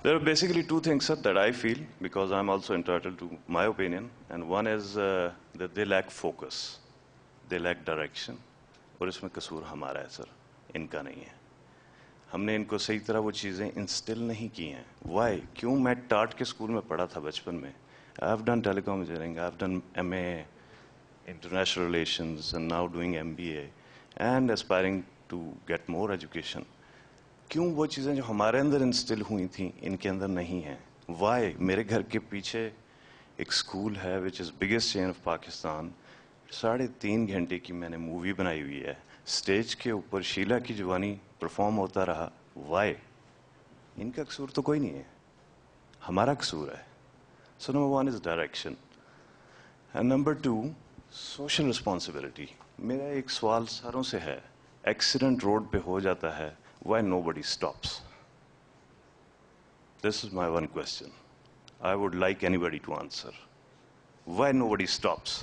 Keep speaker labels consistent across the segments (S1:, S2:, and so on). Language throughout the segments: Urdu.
S1: There are basically two things, sir, that I feel, because I'm also entitled to my opinion. And one is that they lack focus, they lack direction. اور اس میں قصور ہمارا ہے سر, ان کا نہیں ہے. ہم نے ان کو صحیح طرح وہ چیزیں انسٹل نہیں کی ہیں. وائی؟ کیوں؟ میں ٹاٹ کے اسکول میں پڑھا تھا بچپن میں. I have done telecom engineering, I have done MA International Relations, and now doing MBA and aspiring to get more education. کیوں وہ چیزیں جو ہمارے اندر انسٹل ہوئی تھیں ان کے اندر نہیں ہیں؟ وائی؟ میرے گھر کے پیچھے ایک اسکول ہے which is biggest chain of Pakistan. 3.5 گھنٹے کی میں نے مووی بنائی ہوئی ہے, اسٹیج کے اوپر شیلا کی جوانی پرفارم ہوتا رہا. وائی؟ ان کا قصور تو کوئی نہیں ہے, ہمارا قصور ہے. سو number 1 is direction, and number 2 social responsibility. میرا ایک سوال ساروں سے ہے, ایکسیڈنٹ روڈ پہ ہو جاتا ہے, why nobody stops? This is my one question. I would like anybody to answer. Why nobody stops?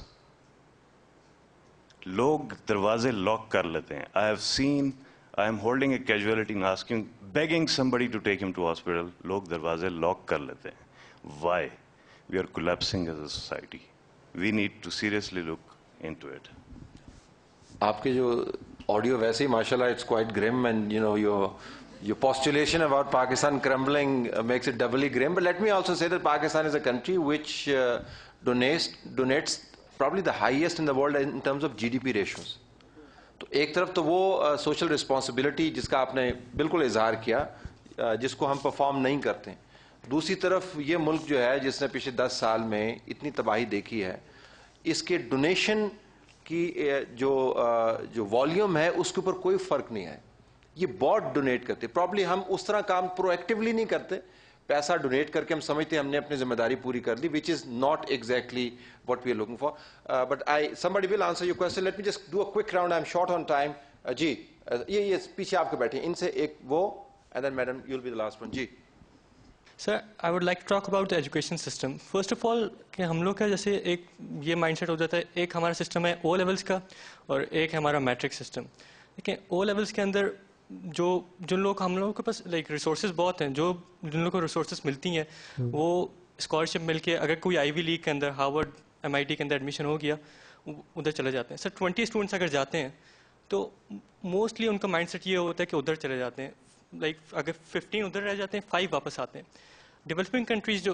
S1: لوگ دروازے لاک کر لیتے ہیں. I have seen, I am holding a casualty and asking, begging somebody to take him to hospital. لوگ دروازے لاک کر لیتے ہیں. Why? We are collapsing as a society. We need to seriously look into it.
S2: آپ کے جو آڈیو ویسے ہی ماشاء اللہ اٹس کوائٹ گرم, and you know your postulation about Pakistan crumbling makes it doubly grim. But let me also say that Pakistan is a country which donates probably the highest in the world in terms of GDP ratios. تو ایک طرف تو وہ سوشل رسپانسبلٹی جس کا آپ نے بالکل اظہار کیا, جس کو ہم پرفارم نہیں کرتے. دوسری طرف یہ ملک جو ہے جس نے پچھلے 10 سال میں اتنی تباہی دیکھی ہے, اس کے ڈونیشن کی جو والیوم ہے اس کے اوپر کوئی فرق نہیں ہے. یہ بہت ڈونیٹ کرتے. پرابلی ہم اس طرح کام پرو ایکٹیولی نہیں کرتے, پیسہ ڈونیٹ کر کے ہم سمجھتے ہیں ہم نے اپنی ذمہ داری پوری کر لی, which is not exactly what we are looking for. But somebody will answer your question. Let me just do a quick round. I'm short on time. جی یہ پیچھے آپ کے بیٹھے ہیں, ان سے ایک وہ, and then madam you'll be the last one. G
S3: sir, I would like to talk about the education system. First of all, کہ ہم لوگ کا جیسے ایک یہ مائنڈ سیٹ ہو جاتا ہے, ایک ہمارا سسٹم ہے او لیولس کا اور ایک ہمارا میٹرک سسٹم. دیکھیں او لیولس کے اندر جو لوگ, ہم لوگوں کے پاس لائک ریسورسز بہت ہیں, جن لوگوں کو ریسورسز ملتی ہیں وہ اسکالرشپ مل کے اگر کوئی آئی وی لیگ کے اندر, ہارورڈ MIT کے اندر ایڈمیشن ہو گیا, ادھر چلے جاتے ہیں. سر 20 اسٹوڈنٹس اگر جاتے ہیں تو موسٹلی ان کا مائنڈ سیٹ یہ ہوتا ہے کہ ادھر چلے جاتے ہیں. لائک اگر 15 ادھر رہ جاتے ہیں, 5 واپس آتے ہیں. ڈیولپنگ کنٹریز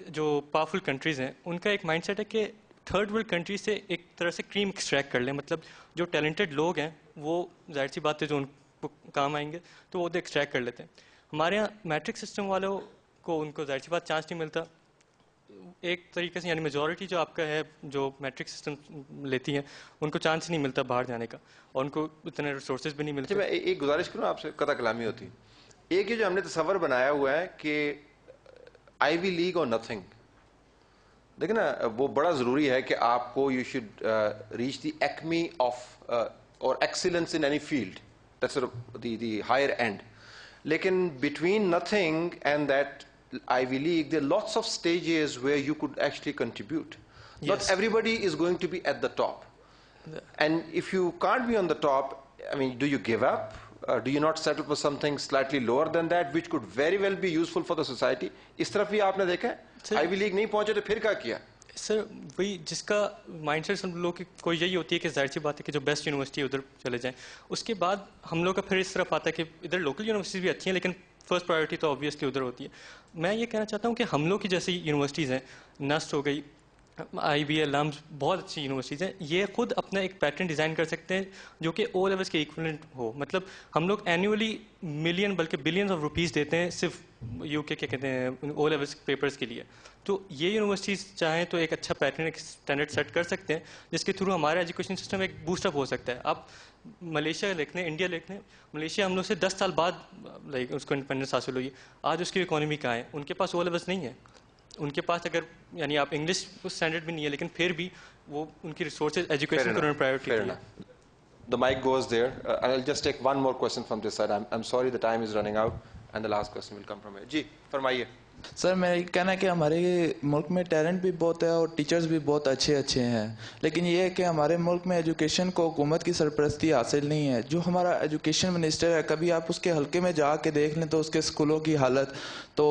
S3: جو پاورفل کنٹریز ہیں, ان کا ایک مائنڈ سیٹ ہے کہ تھرڈ ورلڈ کنٹریز سے ایک طرح سے کریم ایکسٹریکٹ کر لیں. مطلب جو ٹیلنٹڈ لوگ ہیں وہ ظاہر سی بات ہے جو ان کو کام آئیں گے تو وہ ادھر ایکسٹریکٹ کر لیتے ہیں. ہمارے یہاں میٹرک سسٹم والوں کو ان کو ظاہر سی بات چانس نہیں ملتا ایک طریقے سے, یعنی میجورٹی جو آپ کا ہے جو میٹرک سسٹم لیتی ہیں ان کو چانس نہیں ملتا باہر جانے کا, اور ان کو اتنے ریسورسز بھی نہیں ملتے.
S2: میں ایک گزارش کروں آپ سے, قطع کلامی ہوتی. ایک یہ جو ہم نے تصور بنایا ہوا ہے کہ آئی وی لیگ اور نتھنگ, دیکھیں نا وہ بڑا ضروری ہے کہ آپ کو you should reach the acme of اور excellence in any field, that's the higher end. لیکن between nothing and that Ivy League, there are lots of stages where you could actually contribute. Yes. Not everybody is going to be at the top. Yeah. And if you can't be on the top, I mean, do you give up? Do you not settle for something slightly lower than that, which could very well be useful for the society? اس طرف بھی آپ نے دیکھا ہے Ivy League نہیں پہنچے تو پھر کیا کیا؟
S3: سر وہی جس کا مائنڈ سیٹ ہم لوگ کو یہی ہوتی ہے کہ ظاہر سی بات ہے کہ جو بیسٹ یونیورسٹی ہے ادھر چلے جائیں. اس کے بعد ہم لوگ کا پھر اس طرف آتا ہے کہ ادھر لوکل یونیورسٹیز بھی اچھی ہیں لیکن فرسٹ پرائیورٹی تو آبویسلی ادھر ہوتی ہے. میں یہ کہنا چاہتا ہوں کہ ہم لوگ کی جیسی یونیورسٹیز ہیں, نسٹ ہو گئی, IBA, لمز, بہت اچھی یونیورسٹیز ہیں, یہ خود اپنا ایک پیٹرن ڈیزائن کر سکتے ہیں جو کہ او لیولس کے ایکویلنٹ ہو. مطلب ہم لوگ اینولی ملین بلکہ بلینز آف روپیز دیتے ہیں صرف UK کیا کہتے ہیں او لیولس پیپرز کے لیے. تو یہ یونیورسٹیز چاہیں تو ایک اچھا پیٹرن, ایک اسٹینڈرڈ سیٹ کر سکتے ہیں جس کے تھرو ہمارا ایجوکیشن سسٹم ایک بوسٹ اپ ہو سکتا ہے. آپ ملیشیا دیکھ لیں, انڈیا دیکھ لیں, ملیشیا ہم لوگ سے 10 سال بعد لائک اس کو انڈیپینڈنس حاصل ہوئی. آج اس کی اکانومی کہاں ہے؟ ان کے پاس او لیولس نہیں ہے, ان کے پاس اگر یعنی آپ انگلش اسٹینڈرڈ بھی نہیں ہے لیکن پھر بھی وہ ان کی ریسورسز ایجوکیشن کو انہوں نے priority the.
S2: The mic goes there. I'll just take one more question from this side. I'm sorry the time is running out and the last question will come from here. جی فرمائیے.
S4: سر میرا یہ کہنا ہے کہ ہمارے ملک میں ٹیلنٹ بھی بہت ہے اور ٹیچرز بھی بہت اچھے ہیں، لیکن یہ ہے کہ ہمارے ملک میں ایجوکیشن کو حکومت کی سرپرستی حاصل نہیں ہے. جو ہمارا ایجوکیشن منسٹر ہے، کبھی آپ اس کے حلقے میں جا کے دیکھ لیں تو اس کے اسکولوں کی حالت، تو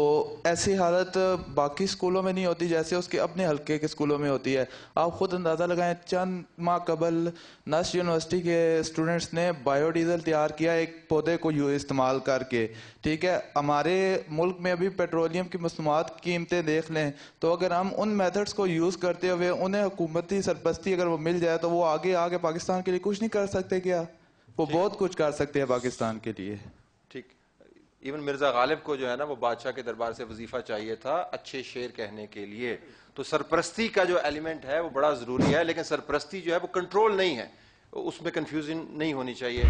S4: ایسی حالت باقی اسکولوں میں نہیں ہوتی جیسے اس کے اپنے حلقے کے اسکولوں میں ہوتی ہے. آپ خود اندازہ لگائیں، چند ماہ قبل نسٹ یونیورسٹی کے اسٹوڈنٹس نے بایو ڈیزل تیار کیا ایک پودے کو استعمال کر کے. ٹھیک ہے، ہمارے ملک میں ابھی پیٹرولیم کی مصنوعات کی قیمتیں دیکھ لیں تو اگر ہم ان میتھڈز کو یوز کرتے ہوئے انہیں حکومتی سرپرستی اگر وہ مل جائے تو وہ آگے پاکستان کے لیے کچھ نہیں کر سکتے کیا؟ وہ بہت کچھ کر سکتے ہیں پاکستان کے لیے.
S2: ٹھیک. ایون مرزا غالب کو جو ہے نا وہ بادشاہ کے دربار سے وظیفہ چاہیے تھا اچھے شعر کہنے کے لیے. تو سرپرستی کا جو ایلیمنٹ ہے وہ بڑا ضروری ہے، لیکن سرپرستی جو ہے وہ کنٹرول نہیں ہے، اس میں کنفیوژن نہیں ہونی چاہیے.